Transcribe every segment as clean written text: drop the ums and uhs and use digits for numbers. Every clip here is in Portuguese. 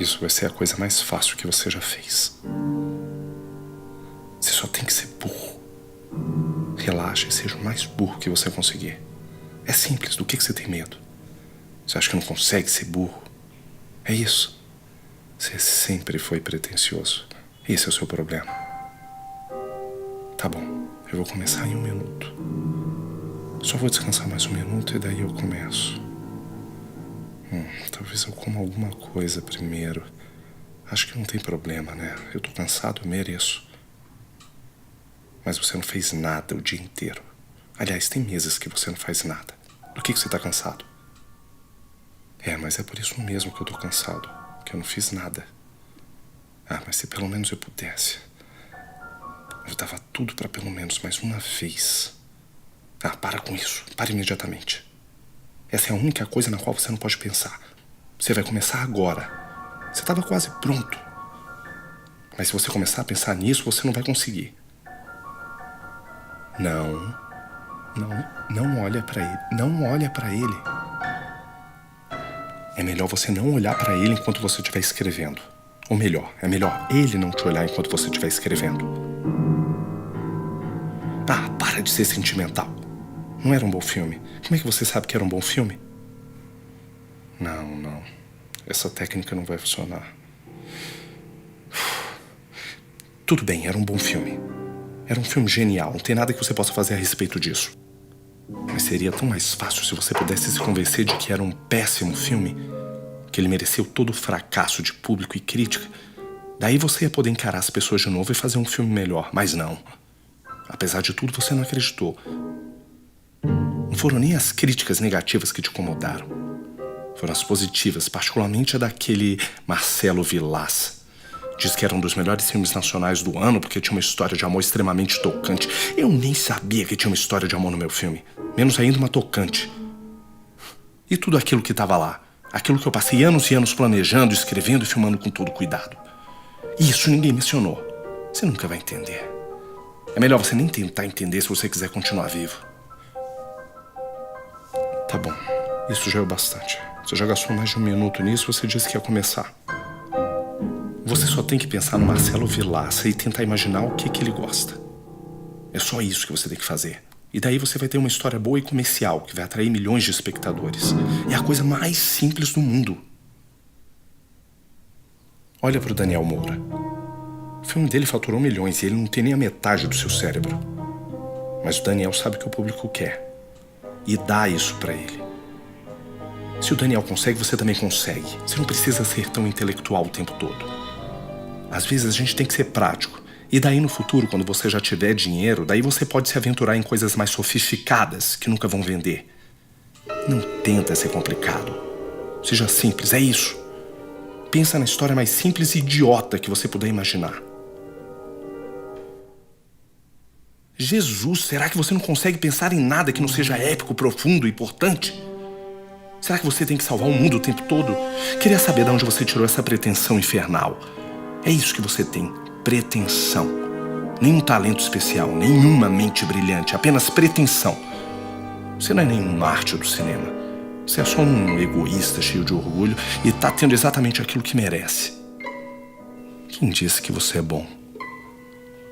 Isso vai ser a coisa mais fácil que você já fez. Você só tem que ser burro. Relaxa e seja o mais burro que você conseguir. É simples, do que você tem medo? Você acha que não consegue ser burro? É isso. Você sempre foi pretensioso. Esse é o seu problema. Tá bom, eu vou começar em 1 minuto. Só vou descansar mais 1 minuto e daí eu começo. Talvez eu coma alguma coisa primeiro. Acho que não tem problema, né? Eu tô cansado, eu mereço. Mas você não fez nada o dia inteiro. Aliás, tem meses que você não faz nada. Do que você tá cansado? Mas é por isso mesmo que eu tô cansado. Que eu não fiz nada. Mas se pelo menos eu pudesse. Eu dava tudo pra pelo menos mais uma vez. Para com isso. Para imediatamente. Essa é a única coisa na qual você não pode pensar. Você vai começar agora. Você estava quase pronto. Mas se você começar a pensar nisso, você não vai conseguir. Não olha pra ele. Não olha pra ele. É melhor você não olhar pra ele enquanto você estiver escrevendo. Ou melhor, é melhor ele não te olhar enquanto você estiver escrevendo. Para de ser sentimental. Não era um bom filme. Como é que você sabe que era um bom filme? Não. Essa técnica não vai funcionar. Tudo bem, era um bom filme. Era um filme genial. Não tem nada que você possa fazer a respeito disso. Mas seria tão mais fácil se você pudesse se convencer de que era um péssimo filme, que ele mereceu todo o fracasso de público e crítica. Daí você ia poder encarar as pessoas de novo e fazer um filme melhor. Mas não. Apesar de tudo, você não acreditou. Não foram nem as críticas negativas que te incomodaram. Foram as positivas, particularmente a daquele Marcelo Vilas. Diz que era um dos melhores filmes nacionais do ano porque tinha uma história de amor extremamente tocante. Eu nem sabia que tinha uma história de amor no meu filme. Menos ainda uma tocante. E tudo aquilo que estava lá. Aquilo que eu passei anos e anos planejando, escrevendo e filmando com todo cuidado. E isso ninguém mencionou. Você nunca vai entender. É melhor você nem tentar entender se você quiser continuar vivo. Tá bom. Isso já é o bastante. Você já gastou mais de 1 minuto nisso, você disse que ia começar. Você só tem que pensar no Marcelo Vilaça e tentar imaginar o que ele gosta. É só isso que você tem que fazer. E daí você vai ter uma história boa e comercial, que vai atrair milhões de espectadores. É a coisa mais simples do mundo. Olha pro Daniel Moura. O filme dele faturou milhões e ele não tem nem a metade do seu cérebro. Mas o Daniel sabe o que o público quer. E dá isso pra ele. Se o Daniel consegue, você também consegue. Você não precisa ser tão intelectual o tempo todo. Às vezes a gente tem que ser prático. E daí no futuro, quando você já tiver dinheiro, daí você pode se aventurar em coisas mais sofisticadas que nunca vão vender. Não tenta ser complicado. Seja simples, é isso. Pensa na história mais simples e idiota que você puder imaginar. Jesus, será que você não consegue pensar em nada que não seja épico, profundo e importante? Será que você tem que salvar o mundo o tempo todo? Queria saber de onde você tirou essa pretensão infernal. É isso que você tem, pretensão. Nenhum talento especial, nenhuma mente brilhante, apenas pretensão. Você não é nenhum mártir do cinema. Você é só um egoísta cheio de orgulho e tá tendo exatamente aquilo que merece. Quem disse que você é bom?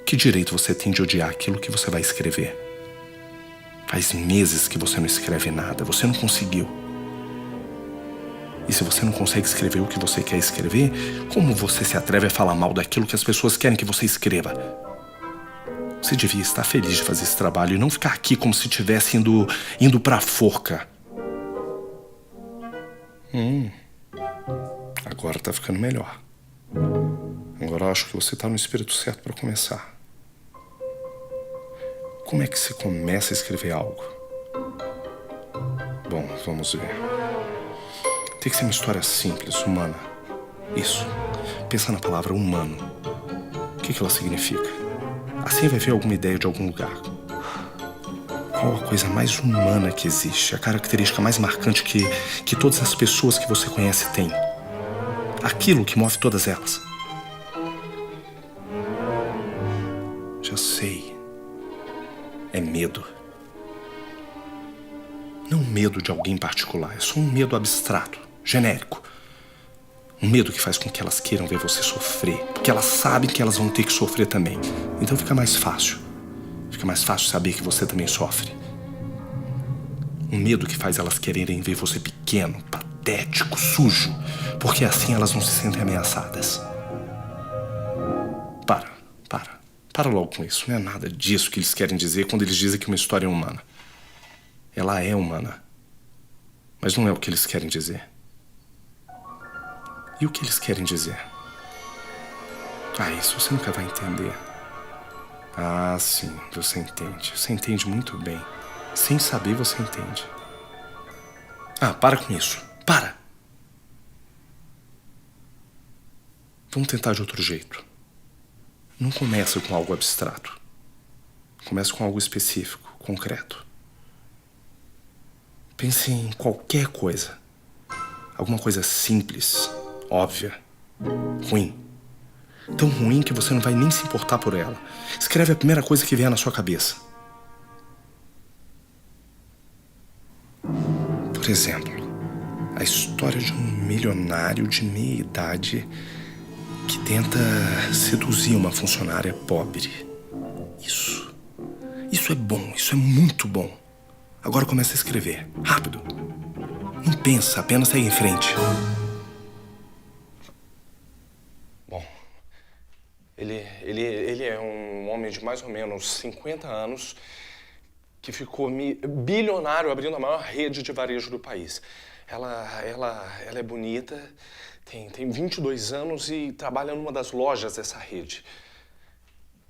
Que direito você tem de odiar aquilo que você vai escrever? Faz meses que você não escreve nada, você não conseguiu. E se você não consegue escrever o que você quer escrever, como você se atreve a falar mal daquilo que as pessoas querem que você escreva? Você devia estar feliz de fazer esse trabalho e não ficar aqui como se estivesse indo pra forca. Agora tá ficando melhor. Agora eu acho que você tá no espírito certo para começar. Como é que se começa a escrever algo? Bom, vamos ver. Tem que ser uma história simples, humana. Isso. Pensa na palavra humano. O que ela significa? Assim vai ver alguma ideia de algum lugar. Qual a coisa mais humana que existe? A característica mais marcante que todas as pessoas que você conhece têm. Aquilo que move todas elas. Já sei. É medo. Não medo de alguém particular. É só um medo abstrato. Genérico. Um medo que faz com que elas queiram ver você sofrer, porque elas sabem que elas vão ter que sofrer também. Então fica mais fácil. Fica mais fácil saber que você também sofre. Um medo que faz elas quererem ver você pequeno, patético, sujo, porque assim elas não se sentem ameaçadas. Para logo com isso. Não é nada disso que eles querem dizer quando eles dizem que uma história é humana. Ela é humana, mas não é o que eles querem dizer. E o que eles querem dizer? Isso você nunca vai entender. Ah, sim, você entende. Você entende muito bem. Sem saber, você entende. Para com isso. Para! Vamos tentar de outro jeito. Não começa com algo abstrato. Começa com algo específico, concreto. Pense em qualquer coisa. Alguma coisa simples, óbvia, ruim. Tão ruim que você não vai nem se importar por ela. Escreve a primeira coisa que vier na sua cabeça. Por exemplo, a história de um milionário de meia idade que tenta seduzir uma funcionária pobre. Isso é bom, isso é muito bom. Agora começa a escrever, rápido. Não pensa, apenas segue em frente. Bom, ele é um homem de mais ou menos 50 anos que ficou bilionário abrindo a maior rede de varejo do país. Ela é bonita, tem 22 anos e trabalha numa das lojas dessa rede.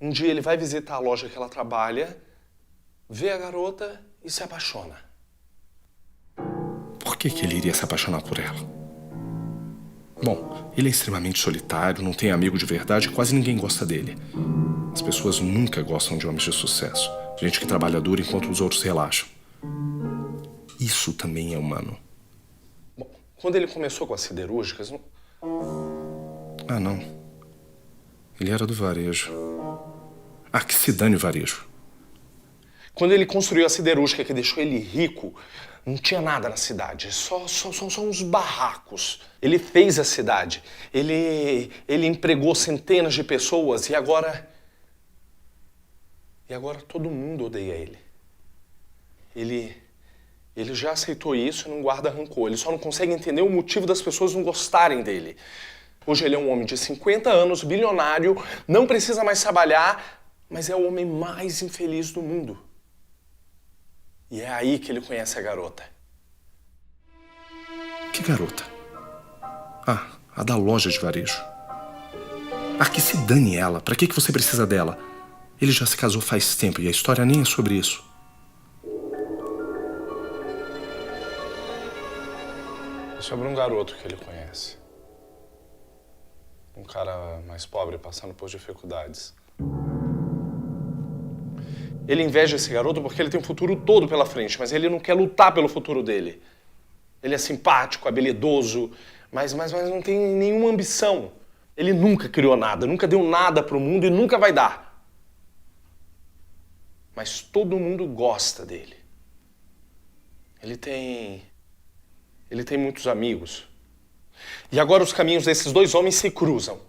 Um dia ele vai visitar a loja que ela trabalha, vê a garota e se apaixona. Por que ele iria se apaixonar por ela? Bom, ele é extremamente solitário, não tem amigo de verdade e quase ninguém gosta dele. As pessoas nunca gostam de homens de sucesso. Gente que trabalha duro enquanto os outros relaxam. Isso também é humano. Bom, quando ele começou com as siderúrgicas... não. Ele era do varejo. Que se dane o varejo. Quando ele construiu a siderúrgica que deixou ele rico, não tinha nada na cidade, só uns barracos. Ele fez a cidade, ele empregou centenas de pessoas e agora todo mundo odeia ele. Ele já aceitou isso e não guarda rancor, ele só não consegue entender o motivo das pessoas não gostarem dele. Hoje ele é um homem de 50 anos, bilionário, não precisa mais trabalhar, mas é o homem mais infeliz do mundo. E é aí que ele conhece a garota. Que garota? A da loja de varejo. Que se dane ela. Pra que você precisa dela? Ele já se casou faz tempo e a história nem é sobre isso. É sobre um garoto que ele conhece. Um cara mais pobre passando por dificuldades. Ele inveja esse garoto porque ele tem o futuro todo pela frente, mas ele não quer lutar pelo futuro dele. Ele é simpático, habilidoso, mas não tem nenhuma ambição. Ele nunca criou nada, nunca deu nada pro mundo e nunca vai dar. Mas todo mundo gosta dele. Ele tem muitos amigos. E agora os caminhos desses dois homens se cruzam.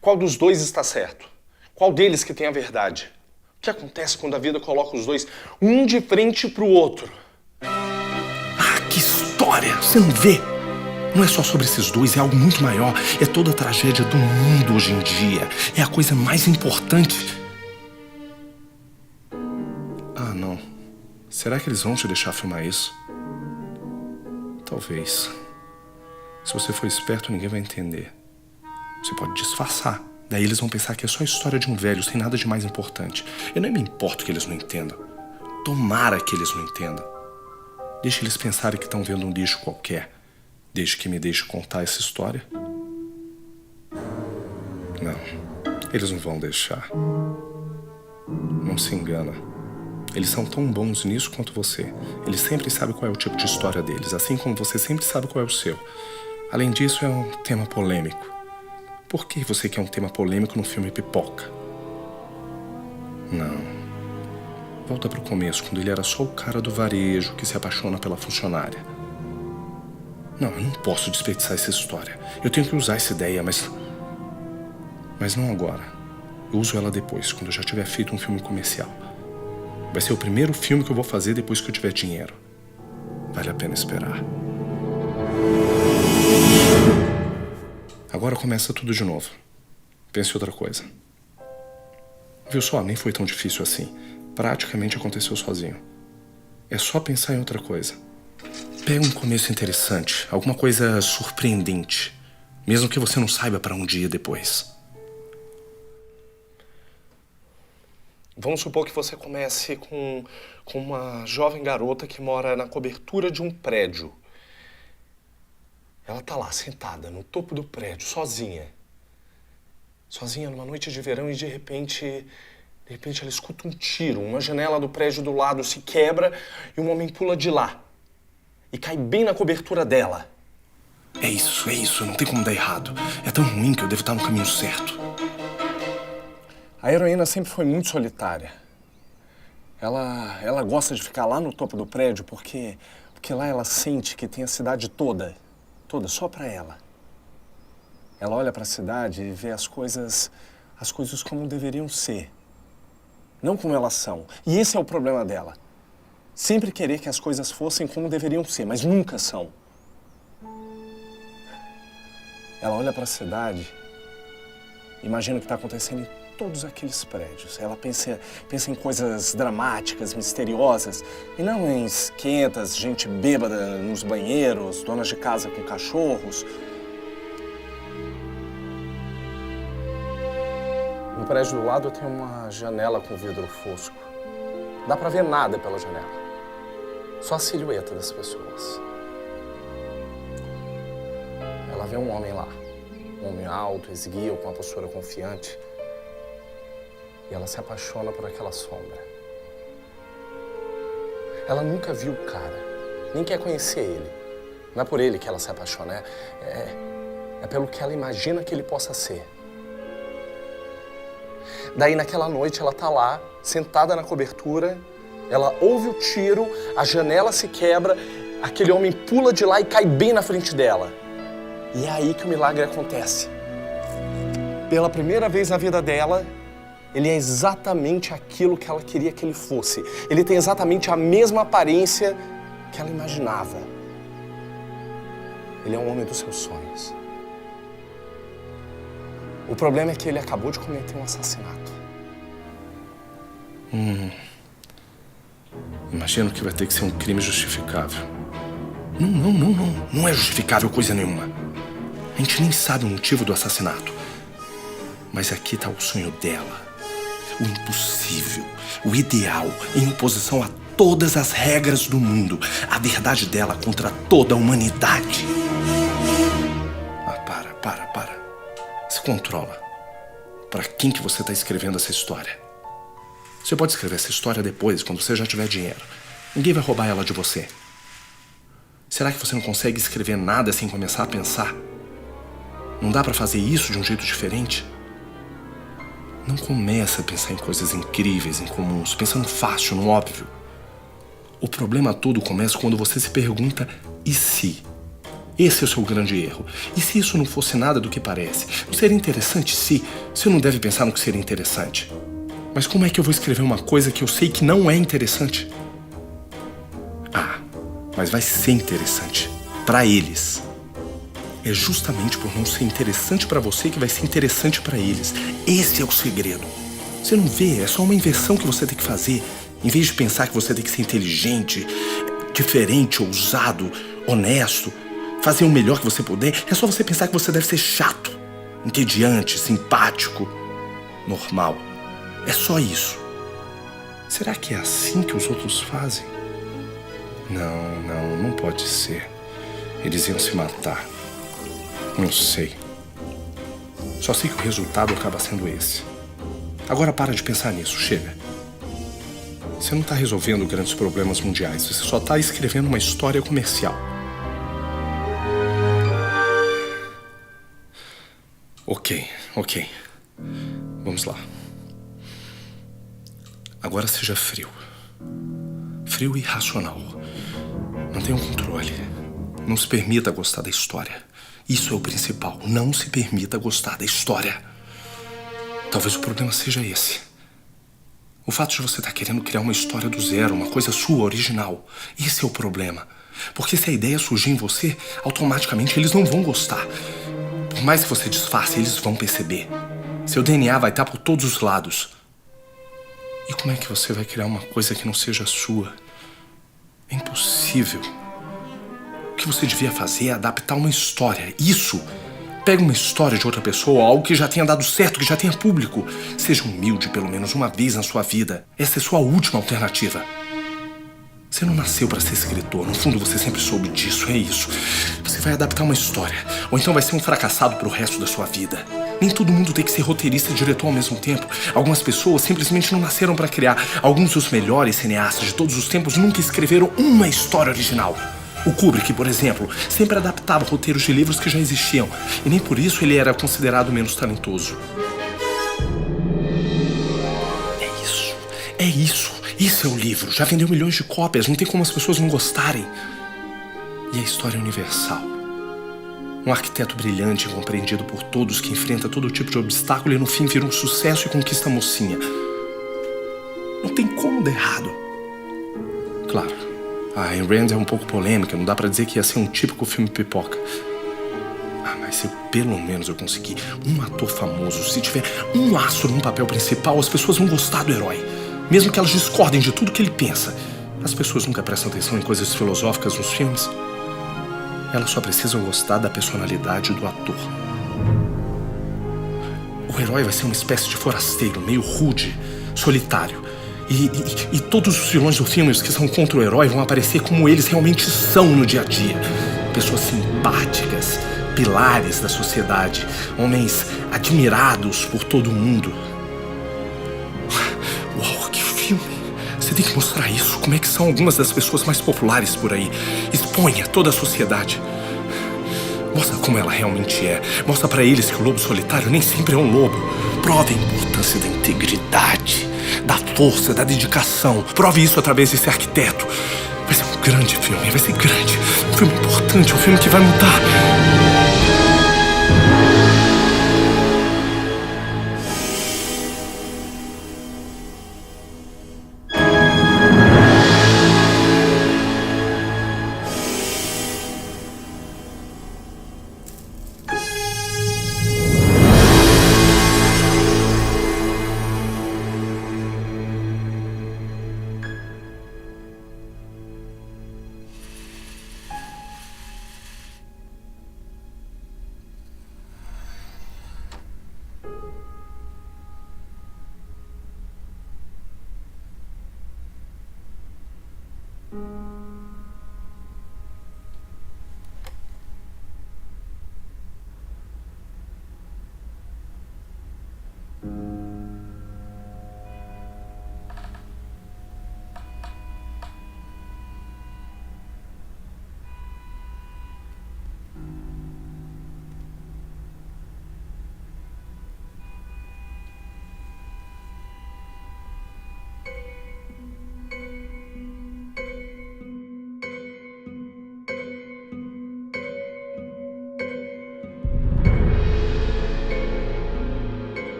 Qual dos dois está certo? Qual deles que tem a verdade? O que acontece quando a vida coloca os dois um de frente pro outro? Que história! Você não vê? Não é só sobre esses dois, é algo muito maior. É toda a tragédia do mundo hoje em dia. É a coisa mais importante. Não. Será que eles vão te deixar filmar isso? Talvez. Se você for esperto, ninguém vai entender. Você pode disfarçar. Daí eles vão pensar que é só a história de um velho, sem nada de mais importante. Eu nem me importo que eles não entendam. Tomara que eles não entendam. Deixe eles pensarem que estão vendo um lixo qualquer. Desde que me deixe contar essa história. Não, eles não vão deixar. Não se engana. Eles são tão bons nisso quanto você. Eles sempre sabem qual é o tipo de história deles, assim como você sempre sabe qual é o seu. Além disso, é um tema polêmico. Por que você quer um tema polêmico no filme Pipoca? Não. Volta pro começo, quando ele era só o cara do varejo que se apaixona pela funcionária. Não, eu não posso desperdiçar essa história. Eu tenho que usar essa ideia, mas não agora. Eu uso ela depois, quando eu já tiver feito um filme comercial. Vai ser o primeiro filme que eu vou fazer depois que eu tiver dinheiro. Vale a pena esperar. Agora começa tudo de novo. Pense em outra coisa. Viu só? Nem foi tão difícil assim. Praticamente aconteceu sozinho. É só pensar em outra coisa. Pega um começo interessante, alguma coisa surpreendente, mesmo que você não saiba para onde ir depois. Vamos supor que você comece com uma jovem garota que mora na cobertura de um prédio. Ela tá lá, sentada, no topo do prédio, sozinha. Sozinha numa noite de verão e de repente ela escuta um tiro. Uma janela do prédio do lado se quebra e um homem pula de lá. E cai bem na cobertura dela. É isso, não tem como dar errado. É tão ruim que eu devo estar no caminho certo. A heroína sempre foi muito solitária. Ela gosta de ficar lá no topo do prédio porque lá ela sente que tem a cidade toda só pra ela. Ela olha pra cidade e vê as coisas como deveriam ser, não como elas são. E esse é o problema dela. Sempre querer que as coisas fossem como deveriam ser, mas nunca são. Ela olha pra cidade, imagina o que está acontecendo em todos aqueles prédios. Ela pensa em coisas dramáticas, misteriosas, e não em esquentas, gente bêbada nos banheiros, donas de casa com cachorros. No prédio do lado tem uma janela com vidro fosco. Dá pra ver nada pela janela. Só a silhueta das pessoas. Ela vê um homem lá. Um homem alto, esguio, com uma postura confiante. E ela se apaixona por aquela sombra. Ela nunca viu o cara. Nem quer conhecer ele. Não é por ele que ela se apaixona. É pelo que ela imagina que ele possa ser. Daí, naquela noite, ela tá lá, sentada na cobertura, ela ouve o tiro, a janela se quebra, aquele homem pula de lá e cai bem na frente dela. E é aí que o milagre acontece. Pela primeira vez na vida dela, ele é exatamente aquilo que ela queria que ele fosse. Ele tem exatamente a mesma aparência que ela imaginava. Ele é um homem dos seus sonhos. O problema é que ele acabou de cometer um assassinato. Imagino que vai ter que ser um crime justificável. Não é justificável coisa nenhuma. A gente nem sabe o motivo do assassinato. Mas aqui tá o sonho dela. O impossível, o ideal, em oposição a todas as regras do mundo. A verdade dela contra toda a humanidade. Para. Se controla. Para quem que você está escrevendo essa história? Você pode escrever essa história depois, quando você já tiver dinheiro. Ninguém vai roubar ela de você. Será que você não consegue escrever nada sem começar a pensar? Não dá para fazer isso de um jeito diferente? Não começa a pensar em coisas incríveis, incomuns, pensando fácil, no óbvio. O problema todo começa quando você se pergunta, e se? Esse é o seu grande erro. E se isso não fosse nada do que parece? Não seria interessante se? Você não deve pensar no que seria interessante. Mas como é que eu vou escrever uma coisa que eu sei que não é interessante? Mas vai ser interessante. Pra eles. É justamente por não ser interessante pra você que vai ser interessante pra eles. Esse é o segredo. Você não vê? É só uma inversão que você tem que fazer. Em vez de pensar que você tem que ser inteligente, diferente, ousado, honesto, fazer o melhor que você puder, é só você pensar que você deve ser chato, entediante, simpático, normal. É só isso. Será que é assim que os outros fazem? Não pode ser. Eles iam se matar. Não sei. Só sei que o resultado acaba sendo esse. Agora para de pensar nisso, chega. Você não está resolvendo grandes problemas mundiais, você só está escrevendo uma história comercial. Ok. Vamos lá. Agora seja frio. Frio e racional. Mantenha o controle. Não se permita gostar da história. Isso é o principal. Não se permita gostar da história. Talvez o problema seja esse. O fato de você estar querendo criar uma história do zero, uma coisa sua, original. Esse é o problema. Porque se a ideia surgir em você, automaticamente eles não vão gostar. Por mais que você disfarce, eles vão perceber. Seu DNA vai estar por todos os lados. E como é que você vai criar uma coisa que não seja sua? É impossível. O que você devia fazer é adaptar uma história. Isso! Pega uma história de outra pessoa, algo que já tenha dado certo, que já tenha público. Seja humilde pelo menos uma vez na sua vida. Essa é sua última alternativa. Você não nasceu para ser escritor. No fundo, você sempre soube disso. É isso. Você vai adaptar uma história. Ou então vai ser um fracassado pro resto da sua vida. Nem todo mundo tem que ser roteirista e diretor ao mesmo tempo. Algumas pessoas simplesmente não nasceram para criar. Alguns dos melhores cineastas de todos os tempos nunca escreveram uma história original. O Kubrick, por exemplo, sempre adaptava roteiros de livros que já existiam. E nem por isso ele era considerado menos talentoso. É isso. É isso. Isso é o livro. Já vendeu milhões de cópias. Não tem como as pessoas não gostarem. E a história é universal. Um arquiteto brilhante, compreendido por todos, que enfrenta todo tipo de obstáculo e no fim vira um sucesso e conquista a mocinha. Não tem como dar errado. Claro. A Ayn Rand é um pouco polêmica, não dá pra dizer que ia ser um típico filme pipoca. Mas se pelo menos eu conseguir um ator famoso, se tiver um astro no papel principal, as pessoas vão gostar do herói. Mesmo que elas discordem de tudo que ele pensa. As pessoas nunca prestam atenção em coisas filosóficas nos filmes. Elas só precisam gostar da personalidade do ator. O herói vai ser uma espécie de forasteiro, meio rude, solitário. E todos os vilões do filme que são contra o herói vão aparecer como eles realmente são no dia a dia. Pessoas simpáticas, pilares da sociedade, homens admirados por todo mundo. Uau, que filme! Você tem que mostrar isso. Como é que são algumas das pessoas mais populares por aí. Exponha toda a sociedade. Mostra como ela realmente é. Mostra pra eles que o lobo solitário nem sempre é um lobo. Prove a importância da integridade, da força, da dedicação. Prove isso através desse arquiteto. Vai ser um grande filme, vai ser grande. Um filme importante, um filme que vai mudar.